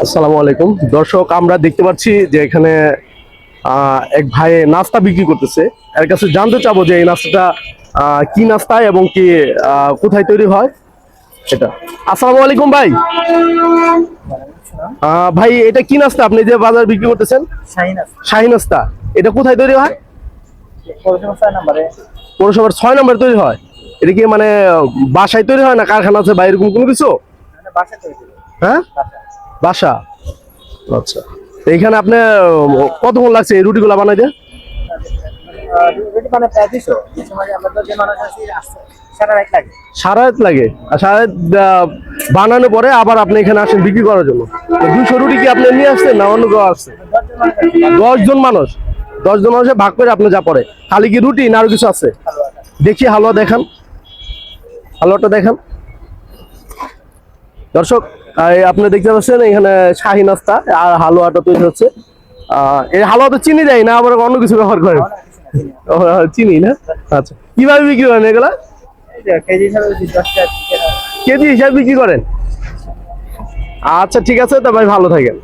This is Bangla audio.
আসসালামু আলাইকুম দর্শক, আমরা দেখতে পাচ্ছি যে এখানে এক ভাই নাস্তা বিক্রি করতেছে। এর কাছে জানতে চাবো যে এই নাস্তাটা কি নাস্তা এবং কি কোথায় তৈরি হয় এটা। আসসালামু আলাইকুম ভাই। ভাই এটা কি নাস্তা আপনি যে বাজার বিক্রি করতেছেন? শাহী নাস্তা। এটা কোথায় তৈরি হয়? পৌরসভার 6 নম্বরে তৈরি হয়। এটা কি মানে বাসায় তৈরি হয় না কারখানা আছে বা এরকম কোনো কিছু? হ্যাঁ, বাসা। আচ্ছা, তো এইখানে আপনি কতক্ষণ লাগছে এই রুটিগুলো বানাইতে? সারা রাত লাগে। আর সারা রাত বানানোর পরে আবার আপনি এখানে আসেন বিক্রি করার জন্য। তো 200 রুটি কি আপনি নিয়ে আসছেন না অন্য কেউ আসছে? 10 জন মানুষ। 10 জন মানুষের ভাগ করে আপনি যা পড়ে। খালি কি রুটি না আরো কিছু আছে? দেখি হালুয়া দেখান, হালুয়াটা দেখান দর্শক। আপনি দেখতে পাচ্ছেন এখানে শাহী নাস্তা আর হালুয়াটা তৈরি হচ্ছে। এই হালুয়া তো চিনি দেয় না, আবার অন্য কিছু ব্যবহার করেন? চিনি না। আচ্ছা, কিভাবে বিক্রি করেন এগুলা? কেজি হিসাবে বিক্রি করেন? আচ্ছা ঠিক আছে, তা ভাই ভালো থাকেন।